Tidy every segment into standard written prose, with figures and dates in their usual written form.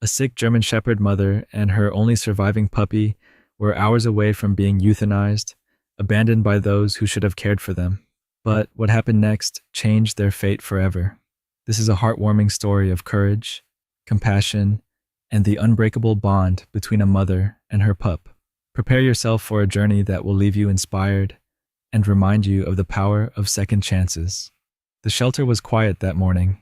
A sick German Shepherd mother and her only surviving puppy were hours away from being euthanized, abandoned by those who should have cared for them. But what happened next changed their fate forever. This is a heartwarming story of courage, compassion, and the unbreakable bond between a mother and her pup. Prepare yourself for a journey that will leave you inspired and remind you of the power of second chances. The shelter was quiet that morning,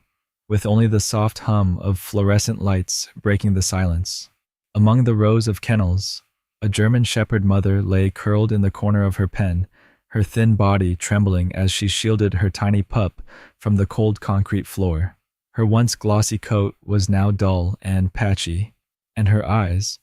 with only the soft hum of fluorescent lights breaking the silence. Among the rows of kennels, a German Shepherd mother lay curled in the corner of her pen, her thin body trembling as she shielded her tiny pup from the cold concrete floor. Her once glossy coat was now dull and patchy, and her eyes,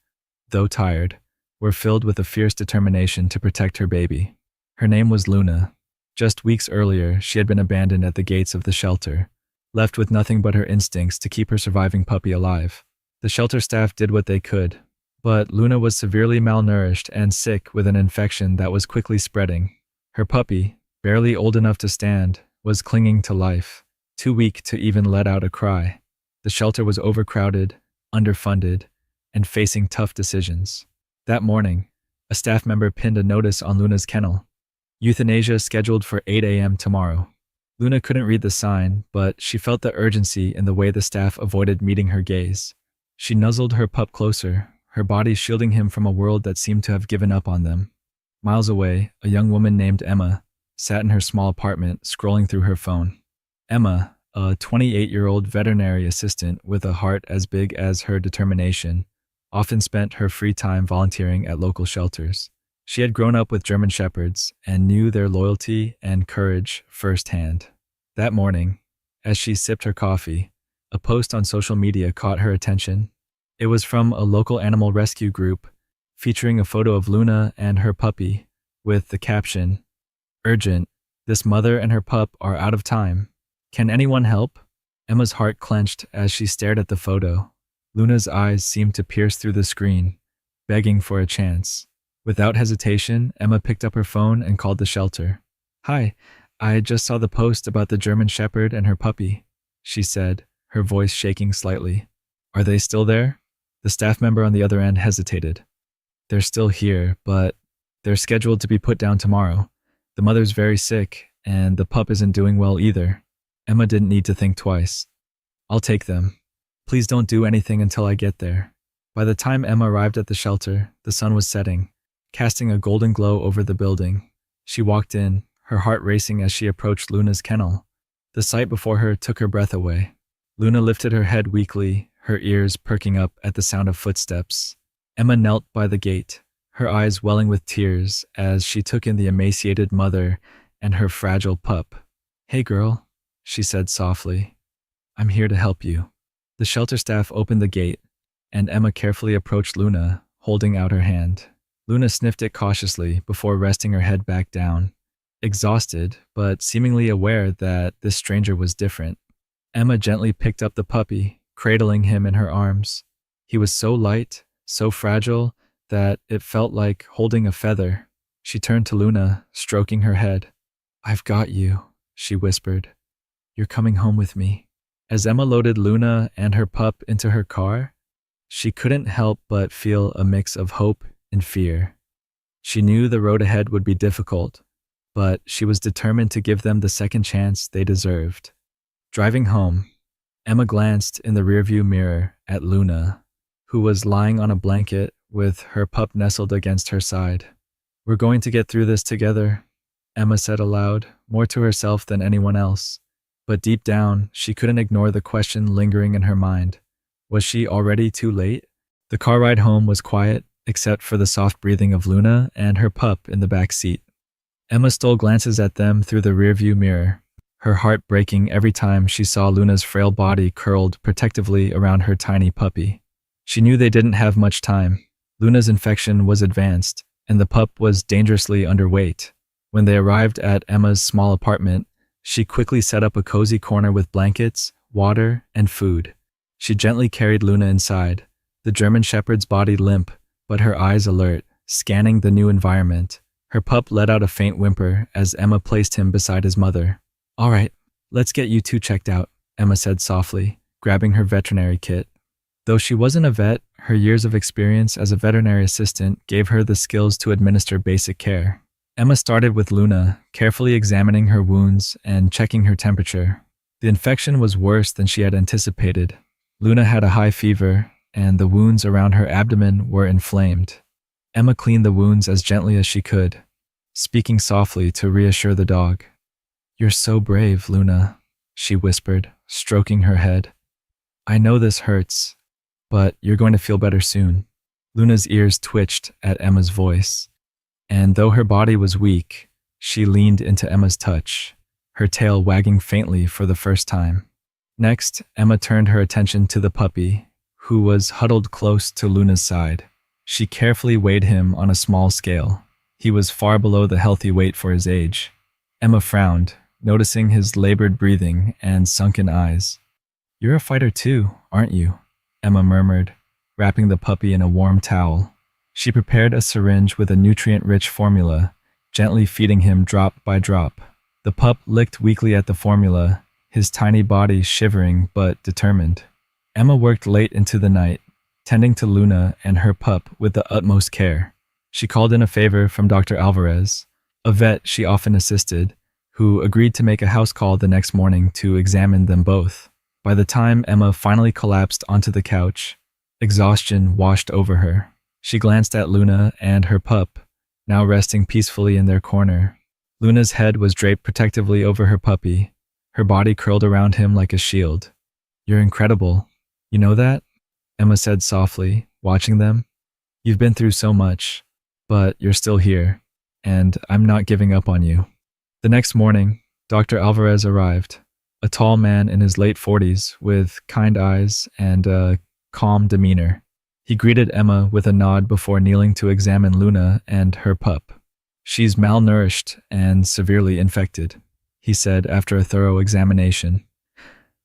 though tired, were filled with a fierce determination to protect her baby. Her name was Luna. Just weeks earlier, she had been abandoned at the gates of the shelter, left with nothing but her instincts to keep her surviving puppy alive. The shelter staff did what they could, but Luna was severely malnourished and sick with an infection that was quickly spreading. Her puppy, barely old enough to stand, was clinging to life, too weak to even let out a cry. The shelter was overcrowded, underfunded, and facing tough decisions. That morning, a staff member pinned a notice on Luna's kennel. Euthanasia scheduled for 8 a.m. tomorrow. Luna couldn't read the sign, but she felt the urgency in the way the staff avoided meeting her gaze. She nuzzled her pup closer, her body shielding him from a world that seemed to have given up on them. Miles away, a young woman named Emma sat in her small apartment, scrolling through her phone. Emma, a 28-year-old veterinary assistant with a heart as big as her determination, often spent her free time volunteering at local shelters. She had grown up with German Shepherds and knew their loyalty and courage firsthand. That morning, as she sipped her coffee, a post on social media caught her attention. It was from a local animal rescue group, featuring a photo of Luna and her puppy, with the caption, "Urgent, this mother and her pup are out of time. Can anyone help?" Emma's heart clenched as she stared at the photo. Luna's eyes seemed to pierce through the screen, begging for a chance. Without hesitation, Emma picked up her phone and called the shelter. "Hi, I just saw the post about the German Shepherd and her puppy," she said, her voice shaking slightly. "Are they still there?" The staff member on the other end hesitated. "They're still here, but they're scheduled to be put down tomorrow. The mother's very sick, and the pup isn't doing well either." Emma didn't need to think twice. "I'll take them. Please don't do anything until I get there." By the time Emma arrived at the shelter, the sun was setting, casting a golden glow over the building. She walked in, her heart racing as she approached Luna's kennel. The sight before her took her breath away. Luna lifted her head weakly, her ears perking up at the sound of footsteps. Emma knelt by the gate, her eyes welling with tears as she took in the emaciated mother and her fragile pup. "Hey girl," she said softly. "I'm here to help you." The shelter staff opened the gate, and Emma carefully approached Luna, holding out her hand. Luna sniffed it cautiously before resting her head back down, exhausted but seemingly aware that this stranger was different. Emma gently picked up the puppy, cradling him in her arms. He was so light, so fragile, that it felt like holding a feather. She turned to Luna, stroking her head. "I've got you," she whispered. "You're coming home with me." As Emma loaded Luna and her pup into her car, she couldn't help but feel a mix of hope and fear. She knew the road ahead would be difficult, but she was determined to give them the second chance they deserved. Driving home, Emma glanced in the rearview mirror at Luna, who was lying on a blanket with her pup nestled against her side. "We're going to get through this together," Emma said aloud, more to herself than anyone else. But deep down, she couldn't ignore the question lingering in her mind. Was she already too late? The car ride home was quiet, except for the soft breathing of Luna and her pup in the back seat. Emma stole glances at them through the rearview mirror, her heart breaking every time she saw Luna's frail body curled protectively around her tiny puppy. She knew they didn't have much time. Luna's infection was advanced, and the pup was dangerously underweight. When they arrived at Emma's small apartment, she quickly set up a cozy corner with blankets, water, and food. She gently carried Luna inside, the German Shepherd's body limp, but her eyes alert, scanning the new environment. Her pup let out a faint whimper as Emma placed him beside his mother. "All right, let's get you two checked out," Emma said softly, grabbing her veterinary kit. Though she wasn't a vet, her years of experience as a veterinary assistant gave her the skills to administer basic care. Emma started with Luna, carefully examining her wounds and checking her temperature. The infection was worse than she had anticipated. Luna had a high fever, and the wounds around her abdomen were inflamed. Emma cleaned the wounds as gently as she could, speaking softly to reassure the dog. "You're so brave, Luna," she whispered, stroking her head. "I know this hurts, but you're going to feel better soon." Luna's ears twitched at Emma's voice, and though her body was weak, she leaned into Emma's touch, her tail wagging faintly for the first time. Next, Emma turned her attention to the puppy, who was huddled close to Luna's side. She carefully weighed him on a small scale. He was far below the healthy weight for his age. Emma frowned, noticing his labored breathing and sunken eyes. "You're a fighter too, aren't you?" Emma murmured, wrapping the puppy in a warm towel. She prepared a syringe with a nutrient-rich formula, gently feeding him drop by drop. The pup licked weakly at the formula, his tiny body shivering but determined. Emma worked late into the night, tending to Luna and her pup with the utmost care. She called in a favor from Dr. Alvarez, a vet she often assisted, who agreed to make a house call the next morning to examine them both. By the time Emma finally collapsed onto the couch, exhaustion washed over her. She glanced at Luna and her pup, now resting peacefully in their corner. Luna's head was draped protectively over her puppy, her body curled around him like a shield. "You're incredible. You know that?" Emma said softly, watching them. "You've been through so much, but you're still here, and I'm not giving up on you." The next morning, Dr. Alvarez arrived, a tall man in his late 40s with kind eyes and a calm demeanor. He greeted Emma with a nod before kneeling to examine Luna and her pup. "She's malnourished and severely infected," he said after a thorough examination.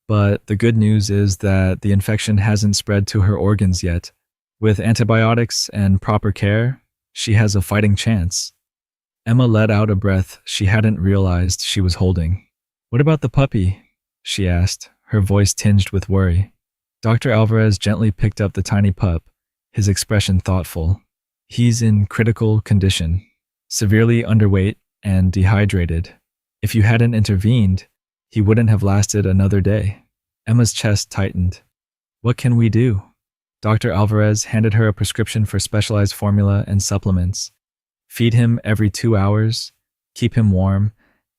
"But the good news is that the infection hasn't spread to her organs yet. With antibiotics and proper care, she has a fighting chance." Emma let out a breath she hadn't realized she was holding. "What about the puppy?" she asked, her voice tinged with worry. Dr. Alvarez gently picked up the tiny pup, his expression thoughtful. "He's in critical condition, severely underweight and dehydrated. If you hadn't intervened, he wouldn't have lasted another day." Emma's chest tightened. "What can we do?" Dr. Alvarez handed her a prescription for specialized formula and supplements. "Feed him every 2 hours, keep him warm,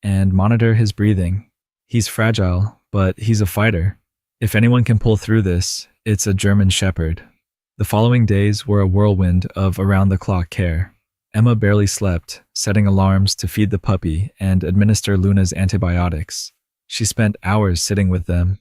and monitor his breathing. He's fragile, but he's a fighter. If anyone can pull through this, it's a German Shepherd." The following days were a whirlwind of around-the-clock care. Emma barely slept, setting alarms to feed the puppy and administer Luna's antibiotics. She spent hours sitting with them,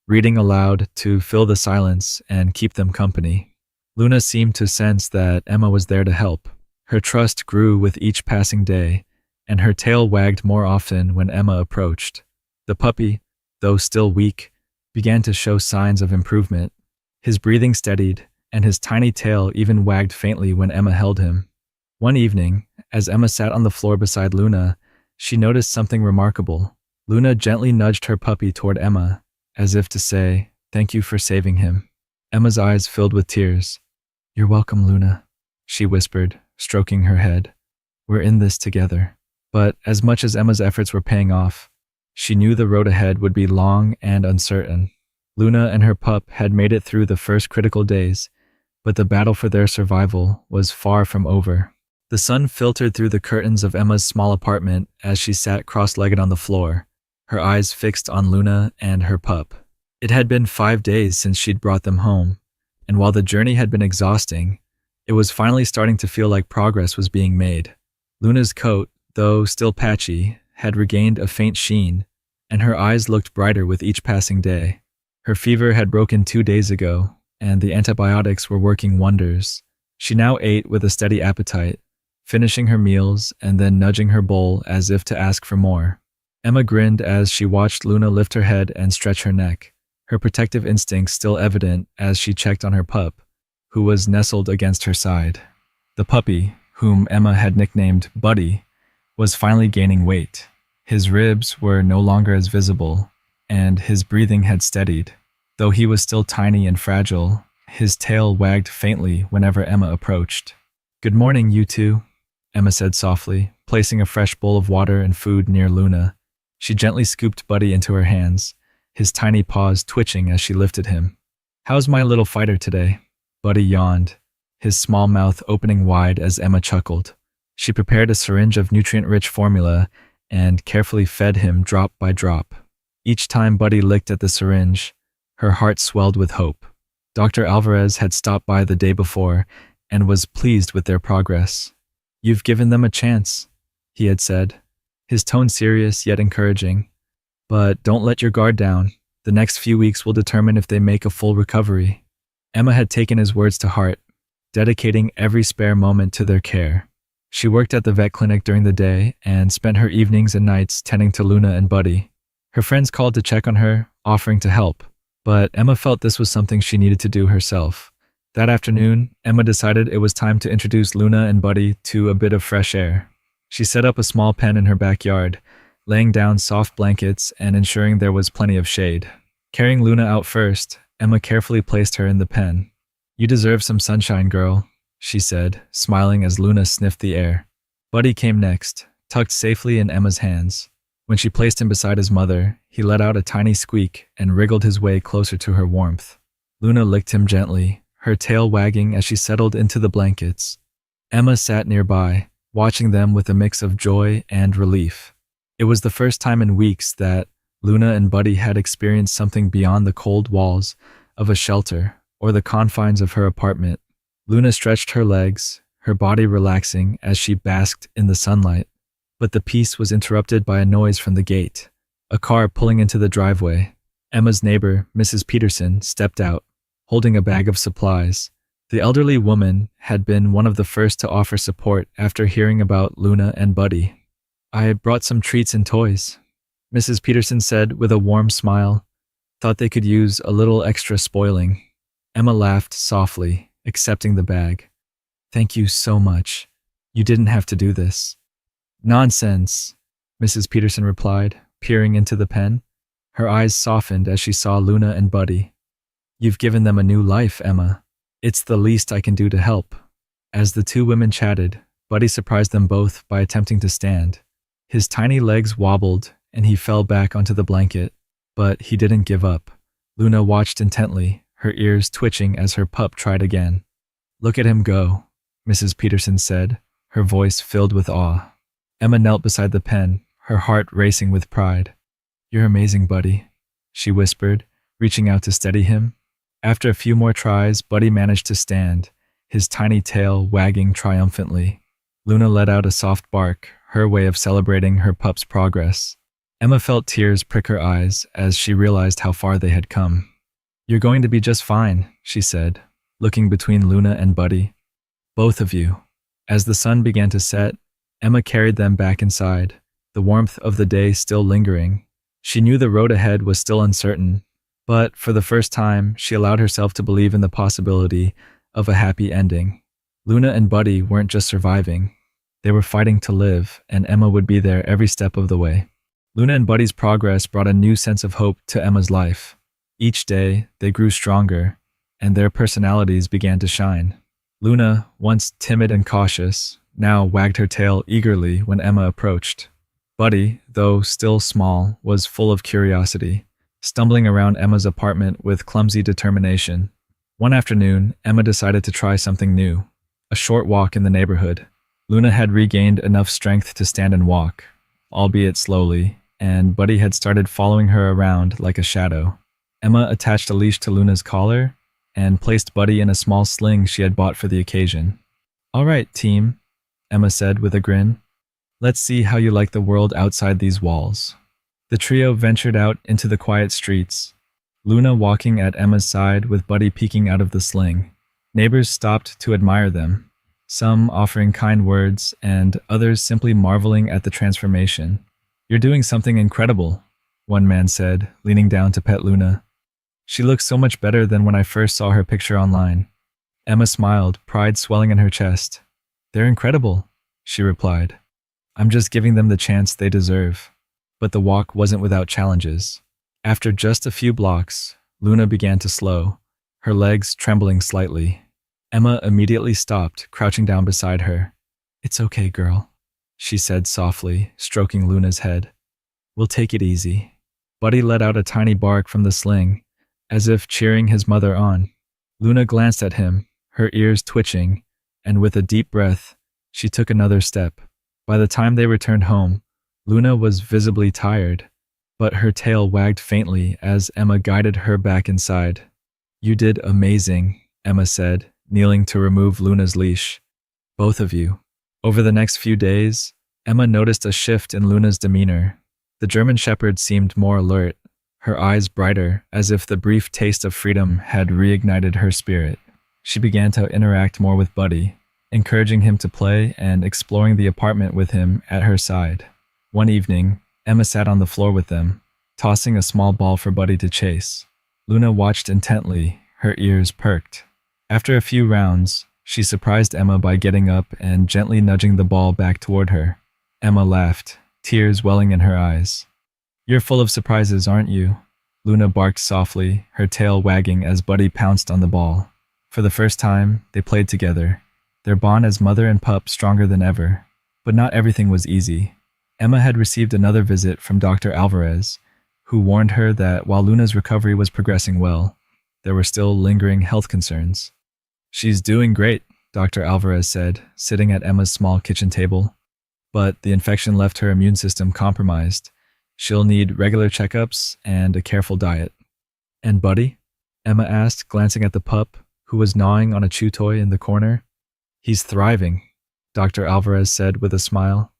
reading aloud to fill the silence and keep them company. Luna seemed to sense that Emma was there to help. Her trust grew with each passing day, and her tail wagged more often when Emma approached. The puppy, though still weak, began to show signs of improvement. His breathing steadied, and his tiny tail even wagged faintly when Emma held him. One evening, as Emma sat on the floor beside Luna, she noticed something remarkable. Luna gently nudged her puppy toward Emma, as if to say, "Thank you for saving him." Emma's eyes filled with tears. "You're welcome, Luna," she whispered, stroking her head. "We're in this together." But as much as Emma's efforts were paying off, she knew the road ahead would be long and uncertain. Luna and her pup had made it through the first critical days, but the battle for their survival was far from over. The sun filtered through the curtains of Emma's small apartment as she sat cross-legged on the floor, her eyes fixed on Luna and her pup. It had been 5 days since she'd brought them home, and while the journey had been exhausting, it was finally starting to feel like progress was being made. Luna's coat, though still patchy, had regained a faint sheen, and her eyes looked brighter with each passing day. Her fever had broken 2 days ago, and the antibiotics were working wonders. She now ate with a steady appetite, finishing her meals and then nudging her bowl as if to ask for more. Emma grinned as she watched Luna lift her head and stretch her neck, her protective instincts still evident as she checked on her pup, who was nestled against her side. The puppy, whom Emma had nicknamed Buddy, was finally gaining weight. His ribs were no longer as visible, and his breathing had steadied. Though he was still tiny and fragile, his tail wagged faintly whenever Emma approached. "Good morning, you two," Emma said softly, placing a fresh bowl of water and food near Luna. She gently scooped Buddy into her hands, his tiny paws twitching as she lifted him. "How's my little fighter today?" Buddy yawned, his small mouth opening wide as Emma chuckled. She prepared a syringe of nutrient-rich formula and carefully fed him drop by drop. Each time Buddy licked at the syringe, her heart swelled with hope. Dr. Alvarez had stopped by the day before and was pleased with their progress. "You've given them a chance," he had said, his tone serious yet encouraging. "But don't let your guard down. The next few weeks will determine if they make a full recovery." Emma had taken his words to heart, dedicating every spare moment to their care. She worked at the vet clinic during the day and spent her evenings and nights tending to Luna and Buddy. Her friends called to check on her, offering to help, but Emma felt this was something she needed to do herself. That afternoon, Emma decided it was time to introduce Luna and Buddy to a bit of fresh air. She set up a small pen in her backyard, laying down soft blankets and ensuring there was plenty of shade. Carrying Luna out first, Emma carefully placed her in the pen. "You deserve some sunshine, girl," she said, smiling as Luna sniffed the air. Buddy came next, tucked safely in Emma's hands. When she placed him beside his mother, he let out a tiny squeak and wriggled his way closer to her warmth. Luna licked him gently, her tail wagging as she settled into the blankets. Emma sat nearby, watching them with a mix of joy and relief. It was the first time in weeks that Luna and Buddy had experienced something beyond the cold walls of a shelter or the confines of her apartment. Luna stretched her legs, her body relaxing as she basked in the sunlight. But the peace was interrupted by a noise from the gate, a car pulling into the driveway. Emma's neighbor, Mrs. Peterson, stepped out, holding a bag of supplies. The elderly woman had been one of the first to offer support after hearing about Luna and Buddy. "I brought some treats and toys," Mrs. Peterson said with a warm smile. "Thought they could use a little extra spoiling." Emma laughed softly, accepting the bag. "Thank you so much. You didn't have to do this." "Nonsense," Mrs. Peterson replied, peering into the pen. Her eyes softened as she saw Luna and Buddy. "You've given them a new life, Emma. It's the least I can do to help." As the two women chatted, Buddy surprised them both by attempting to stand. His tiny legs wobbled and he fell back onto the blanket, but he didn't give up. Luna watched intently, her ears twitching as her pup tried again. "Look at him go," Mrs. Peterson said, her voice filled with awe. Emma knelt beside the pen, her heart racing with pride. "You're amazing, Buddy," she whispered, reaching out to steady him. After a few more tries, Buddy managed to stand, his tiny tail wagging triumphantly. Luna let out a soft bark, her way of celebrating her pup's progress. Emma felt tears prick her eyes as she realized how far they had come. "You're going to be just fine," she said, looking between Luna and Buddy. "Both of you." As the sun began to set, Emma carried them back inside, the warmth of the day still lingering. She knew the road ahead was still uncertain, but for the first time, she allowed herself to believe in the possibility of a happy ending. Luna and Buddy weren't just surviving. They were fighting to live, and Emma would be there every step of the way. Luna and Buddy's progress brought a new sense of hope to Emma's life. Each day, they grew stronger, and their personalities began to shine. Luna, once timid and cautious, now wagged her tail eagerly when Emma approached. Buddy, though still small, was full of curiosity, stumbling around Emma's apartment with clumsy determination. One afternoon, Emma decided to try something new, a short walk in the neighborhood. Luna had regained enough strength to stand and walk, albeit slowly, and Buddy had started following her around like a shadow. Emma attached a leash to Luna's collar and placed Buddy in a small sling she had bought for the occasion. "All right, team," Emma said with a grin. "Let's see how you like the world outside these walls." The trio ventured out into the quiet streets, Luna walking at Emma's side with Buddy peeking out of the sling. Neighbors stopped to admire them, some offering kind words and others simply marveling at the transformation. "You're doing something incredible," one man said, leaning down to pet Luna. "She looks so much better than when I first saw her picture online." Emma smiled, pride swelling in her chest. "They're incredible," she replied. "I'm just giving them the chance they deserve." But the walk wasn't without challenges. After just a few blocks, Luna began to slow, her legs trembling slightly. Emma immediately stopped, crouching down beside her. "It's okay, girl," she said softly, stroking Luna's head. "We'll take it easy." Buddy let out a tiny bark from the sling, as if cheering his mother on. Luna glanced at him, her ears twitching, and with a deep breath, she took another step. By the time they returned home, Luna was visibly tired, but her tail wagged faintly as Emma guided her back inside. "You did amazing," Emma said, kneeling to remove Luna's leash. "Both of you." Over the next few days, Emma noticed a shift in Luna's demeanor. The German Shepherd seemed more alert, her eyes brighter, as if the brief taste of freedom had reignited her spirit. She began to interact more with Buddy, encouraging him to play and exploring the apartment with him at her side. One evening, Emma sat on the floor with them, tossing a small ball for Buddy to chase. Luna watched intently, her ears perked. After a few rounds, she surprised Emma by getting up and gently nudging the ball back toward her. Emma laughed, tears welling in her eyes. "You're full of surprises, aren't you?" Luna barked softly, her tail wagging as Buddy pounced on the ball. For the first time, they played together, their bond as mother and pup stronger than ever. But not everything was easy. Emma had received another visit from Dr. Alvarez, who warned her that while Luna's recovery was progressing well, there were still lingering health concerns. "She's doing great," Dr. Alvarez said, sitting at Emma's small kitchen table. "But the infection left her immune system compromised. She'll need regular checkups and a careful diet." "And Buddy?" Emma asked, glancing at the pup, who was gnawing on a chew toy in the corner. "He's thriving," Dr. Alvarez said with a smile.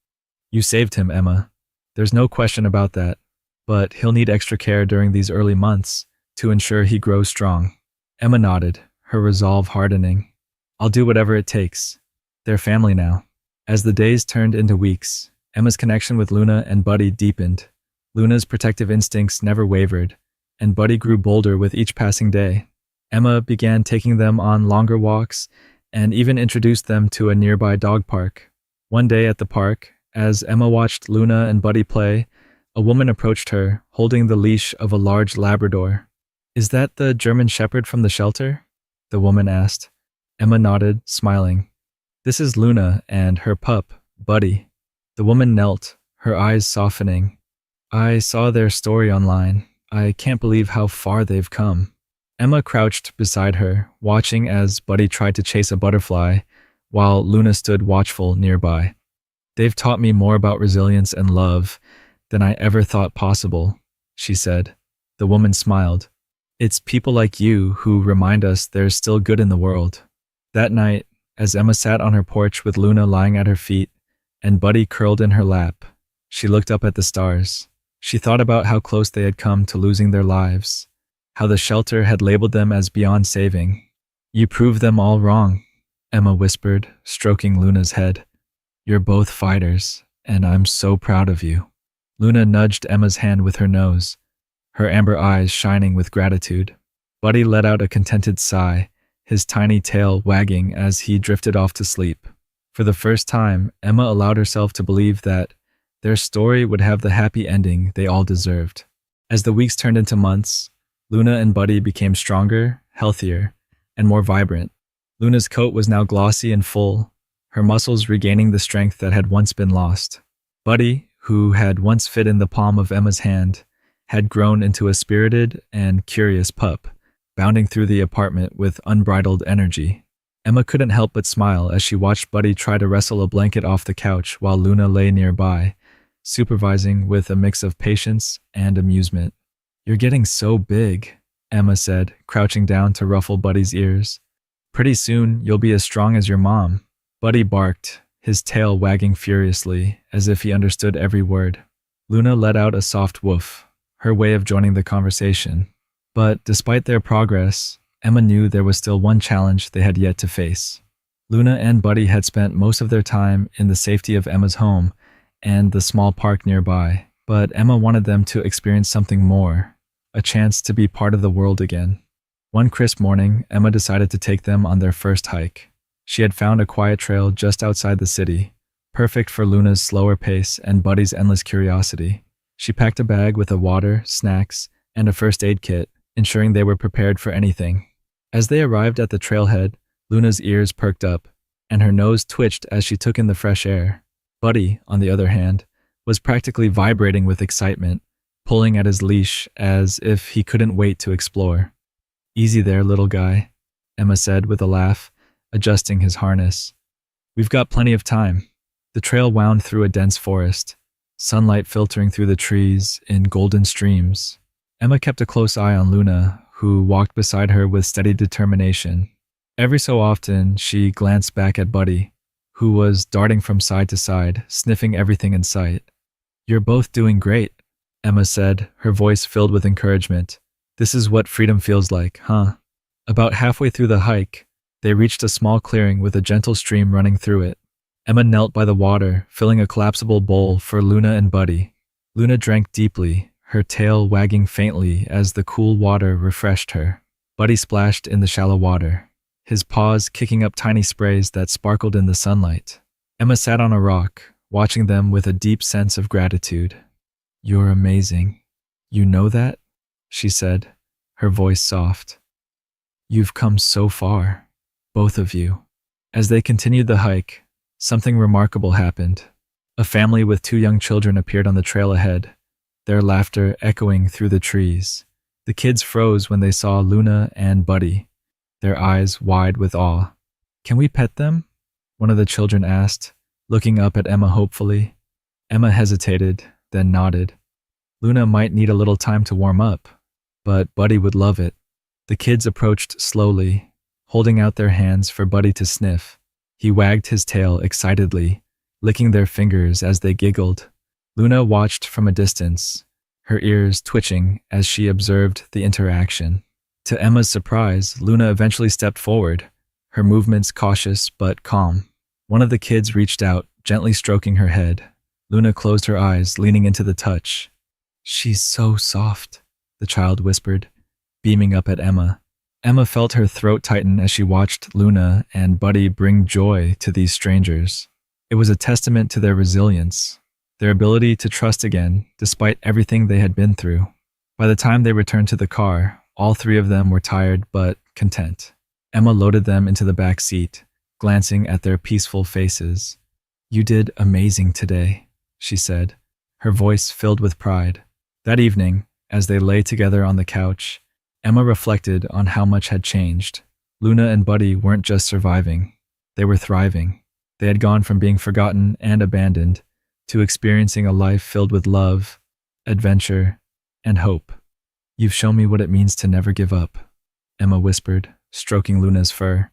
"You saved him, Emma. There's no question about that. But he'll need extra care during these early months to ensure he grows strong." Emma nodded, her resolve hardening. "I'll do whatever it takes. They're family now." As the days turned into weeks, Emma's connection with Luna and Buddy deepened. Luna's protective instincts never wavered, and Buddy grew bolder with each passing day. Emma began taking them on longer walks and even introduced them to a nearby dog park. One day at the park, as Emma watched Luna and Buddy play, a woman approached her, holding the leash of a large Labrador. "Is that the German Shepherd from the shelter?" the woman asked. Emma nodded, smiling. "This is Luna and her pup, Buddy." The woman knelt, her eyes softening. "I saw their story online. I can't believe how far they've come." Emma crouched beside her, watching as Buddy tried to chase a butterfly, while Luna stood watchful nearby. "They've taught me more about resilience and love than I ever thought possible," she said. The woman smiled. "It's people like you who remind us there's still good in the world." That night, as Emma sat on her porch with Luna lying at her feet and Buddy curled in her lap, she looked up at the stars. She thought about how close they had come to losing their lives, how the shelter had labeled them as beyond saving. "You proved them all wrong," Emma whispered, stroking Luna's head. "You're both fighters, and I'm so proud of you." Luna nudged Emma's hand with her nose, her amber eyes shining with gratitude. Buddy let out a contented sigh, his tiny tail wagging as he drifted off to sleep. For the first time, Emma allowed herself to believe that their story would have the happy ending they all deserved. As the weeks turned into months, Luna and Buddy became stronger, healthier, and more vibrant. Luna's coat was now glossy and full, her muscles regaining the strength that had once been lost. Buddy, who had once fit in the palm of Emma's hand, had grown into a spirited and curious pup, bounding through the apartment with unbridled energy. Emma couldn't help but smile as she watched Buddy try to wrestle a blanket off the couch while Luna lay nearby, supervising with a mix of patience and amusement. "You're getting so big," Emma said, crouching down to ruffle Buddy's ears. "Pretty soon, you'll be as strong as your mom." Buddy barked, his tail wagging furiously, as if he understood every word. Luna let out a soft woof, her way of joining the conversation. But despite their progress, Emma knew there was still one challenge they had yet to face. Luna and Buddy had spent most of their time in the safety of Emma's home and the small park nearby, but Emma wanted them to experience something more, a chance to be part of the world again. One crisp morning, Emma decided to take them on their first hike. She had found a quiet trail just outside the city, perfect for Luna's slower pace and Buddy's endless curiosity. She packed a bag with water, snacks, and a first aid kit, ensuring they were prepared for anything. As they arrived at the trailhead, Luna's ears perked up, and her nose twitched as she took in the fresh air. Buddy, on the other hand, was practically vibrating with excitement, pulling at his leash as if he couldn't wait to explore. "Easy there, little guy," Emma said with a laugh, adjusting his harness. "We've got plenty of time." The trail wound through a dense forest, sunlight filtering through the trees in golden streams. Emma kept a close eye on Luna, who walked beside her with steady determination. Every so often, she glanced back at Buddy, who was darting from side to side, sniffing everything in sight. "You're both doing great," Emma said, her voice filled with encouragement. "This is what freedom feels like, huh?" About halfway through the hike, they reached a small clearing with a gentle stream running through it. Emma knelt by the water, filling a collapsible bowl for Luna and Buddy. Luna drank deeply, her tail wagging faintly as the cool water refreshed her. Buddy splashed in the shallow water, his paws kicking up tiny sprays that sparkled in the sunlight. Emma sat on a rock, watching them with a deep sense of gratitude. "You're amazing. You know that?" she said, her voice soft. "You've come so far, both of you." As they continued the hike, something remarkable happened. A family with 2 young children appeared on the trail ahead, their laughter echoing through the trees. The kids froze when they saw Luna and Buddy, their eyes wide with awe. "Can we pet them?" one of the children asked, looking up at Emma hopefully. Emma hesitated, then nodded. Luna might need a little time to warm up, but Buddy would love it. The kids approached slowly, holding out their hands for Buddy to sniff. He wagged his tail excitedly, licking their fingers as they giggled. Luna watched from a distance, her ears twitching as she observed the interaction. To Emma's surprise, Luna eventually stepped forward, her movements cautious but calm. One of the kids reached out, gently stroking her head. Luna closed her eyes, leaning into the touch. "She's so soft," the child whispered, beaming up at Emma. Emma felt her throat tighten as she watched Luna and Buddy bring joy to these strangers. It was a testament to their resilience, their ability to trust again despite everything they had been through. By the time they returned to the car, all 3 of them were tired but content. Emma loaded them into the back seat, glancing at their peaceful faces. "You did amazing today," she said, her voice filled with pride. That evening, as they lay together on the couch, Emma reflected on how much had changed. Luna and Buddy weren't just surviving, they were thriving. They had gone from being forgotten and abandoned to experiencing a life filled with love, adventure, and hope. "You've shown me what it means to never give up," Emma whispered, stroking Luna's fur.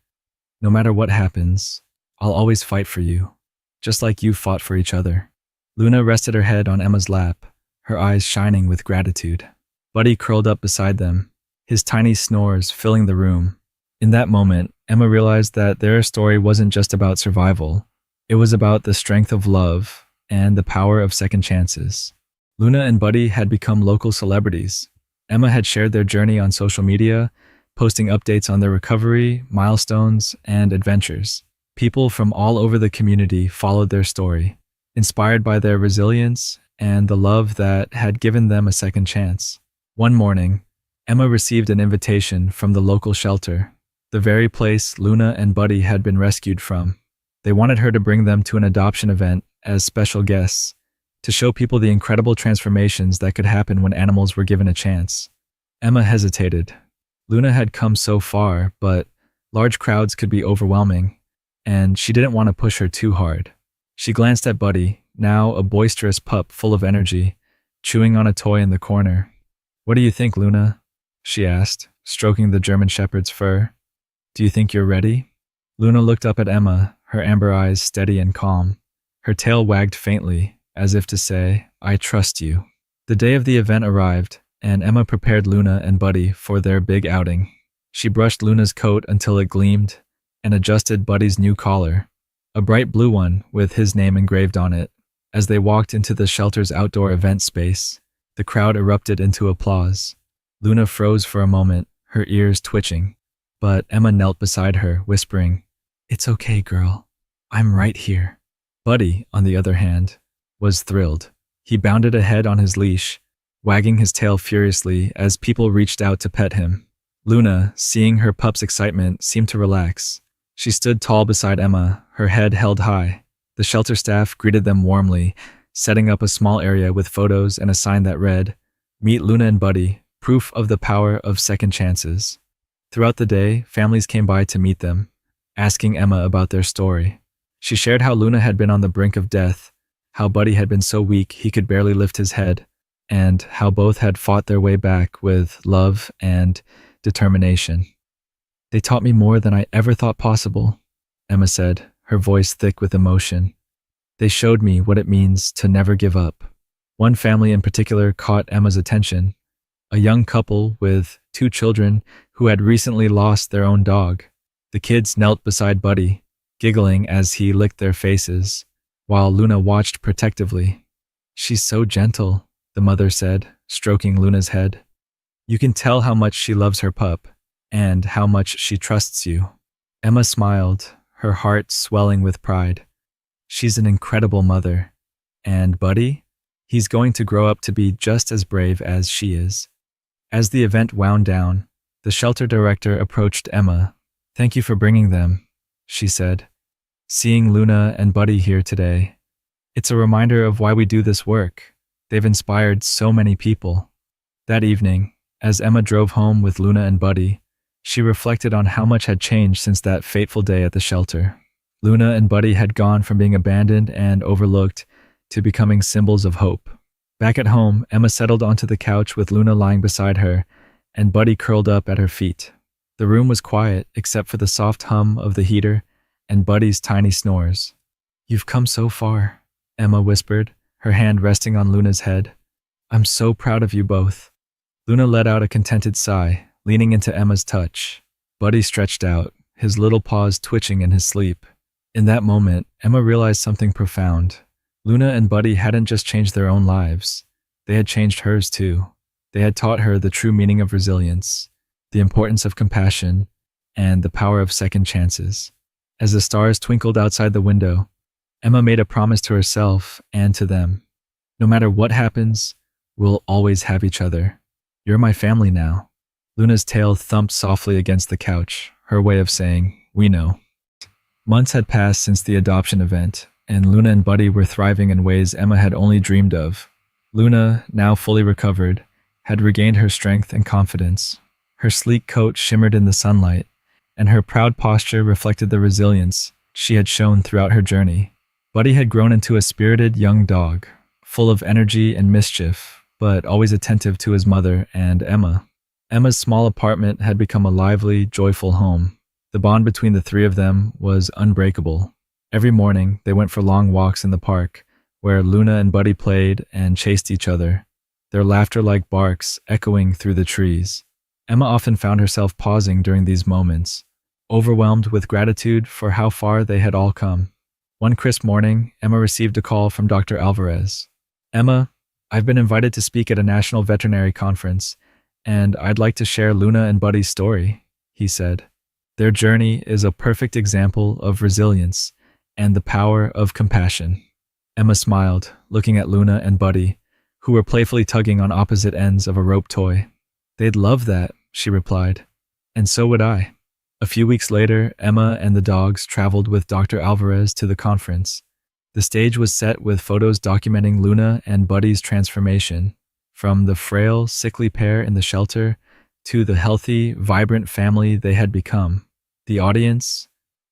"No matter what happens, I'll always fight for you, just like you fought for each other." Luna rested her head on Emma's lap, her eyes shining with gratitude. Buddy curled up beside them, his tiny snores filling the room. In that moment, Emma realized that their story wasn't just about survival. It was about the strength of love and the power of second chances. Luna and Buddy had become local celebrities. Emma had shared their journey on social media, posting updates on their recovery, milestones, and adventures. People from all over the community followed their story, inspired by their resilience and the love that had given them a second chance. One morning, Emma received an invitation from the local shelter, the very place Luna and Buddy had been rescued from. They wanted her to bring them to an adoption event as special guests, to show people the incredible transformations that could happen when animals were given a chance. Emma hesitated. Luna had come so far, but large crowds could be overwhelming, and she didn't want to push her too hard. She glanced at Buddy, now a boisterous pup full of energy, chewing on a toy in the corner. "What do you think, Luna?" she asked, stroking the German Shepherd's fur. "Do you think you're ready?" Luna looked up at Emma, her amber eyes steady and calm. Her tail wagged faintly, as if to say, "I trust you." The day of the event arrived, and Emma prepared Luna and Buddy for their big outing. She brushed Luna's coat until it gleamed, and adjusted Buddy's new collar, a bright blue one with his name engraved on it. As they walked into the shelter's outdoor event space, the crowd erupted into applause. Luna froze for a moment, her ears twitching, but Emma knelt beside her, whispering, "It's okay, girl. I'm right here." Buddy, on the other hand, was thrilled. He bounded ahead on his leash, wagging his tail furiously as people reached out to pet him. Luna, seeing her pup's excitement, seemed to relax. She stood tall beside Emma, her head held high. The shelter staff greeted them warmly, setting up a small area with photos and a sign that read, "Meet Luna and Buddy, proof of the power of second chances." Throughout the day, families came by to meet them, asking Emma about their story. She shared how Luna had been on the brink of death, how Buddy had been so weak he could barely lift his head, and how both had fought their way back with love and determination. "They taught me more than I ever thought possible," Emma said, her voice thick with emotion. "They showed me what it means to never give up." One family in particular caught Emma's attention, a young couple with 2 children who had recently lost their own dog. The kids knelt beside Buddy, giggling as he licked their faces, while Luna watched protectively. "She's so gentle," the mother said, stroking Luna's head. "You can tell how much she loves her pup, and how much she trusts you." Emma smiled, her heart swelling with pride. "She's an incredible mother. And Buddy? He's going to grow up to be just as brave as she is." As the event wound down, the shelter director approached Emma. "Thank you for bringing them," she said. "Seeing Luna and Buddy here today, it's a reminder of why we do this work. They've inspired so many people." That evening, as Emma drove home with Luna and Buddy, she reflected on how much had changed since that fateful day at the shelter. Luna and Buddy had gone from being abandoned and overlooked to becoming symbols of hope. Back at home, Emma settled onto the couch with Luna lying beside her and Buddy curled up at her feet. The room was quiet except for the soft hum of the heater and Buddy's tiny snores. "You've come so far," Emma whispered, her hand resting on Luna's head. "I'm so proud of you both." Luna let out a contented sigh, leaning into Emma's touch. Buddy stretched out, his little paws twitching in his sleep. In that moment, Emma realized something profound. Luna and Buddy hadn't just changed their own lives. They had changed hers too. They had taught her the true meaning of resilience, the importance of compassion, and the power of second chances. As the stars twinkled outside the window, Emma made a promise to herself and to them. "No matter what happens, we'll always have each other. You're my family now." Luna's tail thumped softly against the couch, her way of saying, "We know." Months had passed since the adoption event, and Luna and Buddy were thriving in ways Emma had only dreamed of. Luna, now fully recovered, had regained her strength and confidence. Her sleek coat shimmered in the sunlight, and her proud posture reflected the resilience she had shown throughout her journey. Buddy had grown into a spirited young dog, full of energy and mischief, but always attentive to his mother and Emma. Emma's small apartment had become a lively, joyful home. The bond between the 3 of them was unbreakable. Every morning, they went for long walks in the park, where Luna and Buddy played and chased each other, their laughter-like barks echoing through the trees. Emma often found herself pausing during these moments, overwhelmed with gratitude for how far they had all come. One crisp morning, Emma received a call from Dr. Alvarez. "Emma, I've been invited to speak at a national veterinary conference, and I'd like to share Luna and Buddy's story," he said. "Their journey is a perfect example of resilience and the power of compassion." Emma smiled, looking at Luna and Buddy, who were playfully tugging on opposite ends of a rope toy. "They'd love that," she replied. "And so would I." A few weeks later, Emma and the dogs traveled with Dr. Alvarez to the conference. The stage was set with photos documenting Luna and Buddy's transformation, from the frail, sickly pair in the shelter to the healthy, vibrant family they had become. The audience,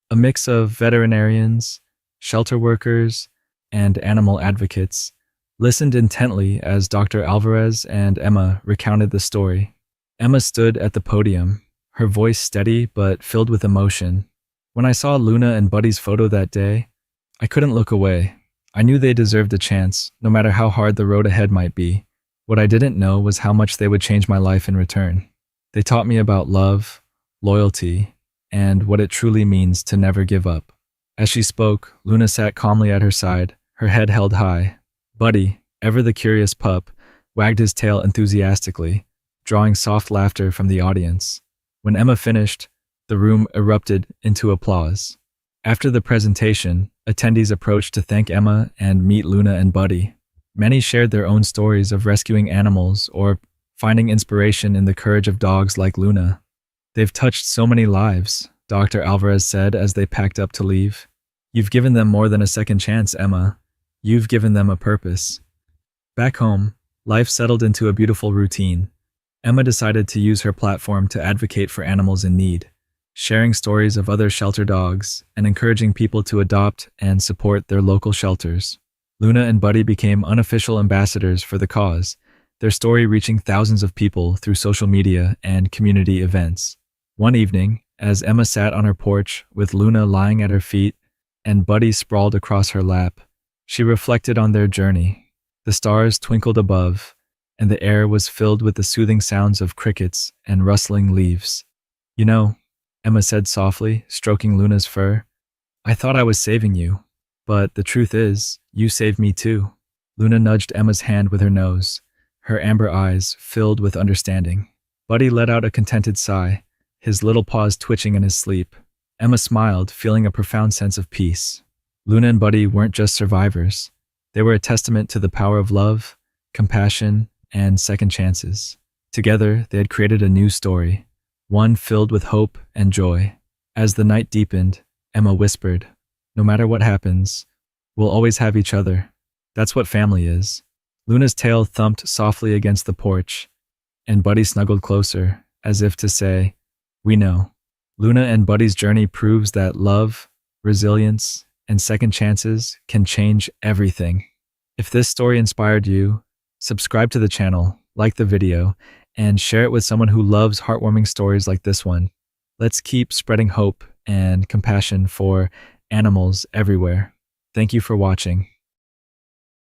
a mix of veterinarians, shelter workers, and animal advocates, listened intently as Dr. Alvarez and Emma recounted the story. Emma stood at the podium, her voice steady but filled with emotion. "When I saw Luna and Buddy's photo that day, I couldn't look away. I knew they deserved a chance, no matter how hard the road ahead might be. What I didn't know was how much they would change my life in return. They taught me about love, loyalty, and what it truly means to never give up." As she spoke, Luna sat calmly at her side, her head held high. Buddy, ever the curious pup, wagged his tail enthusiastically, drawing soft laughter from the audience. When Emma finished, the room erupted into applause. After the presentation, attendees approached to thank Emma and meet Luna and Buddy. Many shared their own stories of rescuing animals or finding inspiration in the courage of dogs like Luna. They've touched so many lives, Dr. Alvarez said as they packed up to leave. You've given them more than a second chance, Emma. You've given them a purpose. Back home, life settled into a beautiful routine. Emma decided to use her platform to advocate for animals in need, sharing stories of other shelter dogs and encouraging people to adopt and support their local shelters. Luna and Buddy became unofficial ambassadors for the cause, their story reaching thousands of people through social media and community events. One evening, as Emma sat on her porch with Luna lying at her feet and Buddy sprawled across her lap, she reflected on their journey. The stars twinkled above, and the air was filled with the soothing sounds of crickets and rustling leaves. You know, Emma said softly, stroking Luna's fur, I thought I was saving you, but the truth is, you saved me too. Luna nudged Emma's hand with her nose, her amber eyes filled with understanding. Buddy let out a contented sigh, his little paws twitching in his sleep. Emma smiled, feeling a profound sense of peace. Luna and Buddy weren't just survivors. They were a testament to the power of love, compassion, and second chances. Together, they had created a new story, one filled with hope and joy. As the night deepened, Emma whispered, no matter what happens, we'll always have each other. That's what family is. Luna's tail thumped softly against the porch, and Buddy snuggled closer, as if to say, we know. Luna and Buddy's journey proves that love, resilience, and second chances can change everything. If this story inspired you, subscribe to the channel, like the video, and share it with someone who loves heartwarming stories like this one. Let's keep spreading hope and compassion for animals everywhere. Thank you for watching.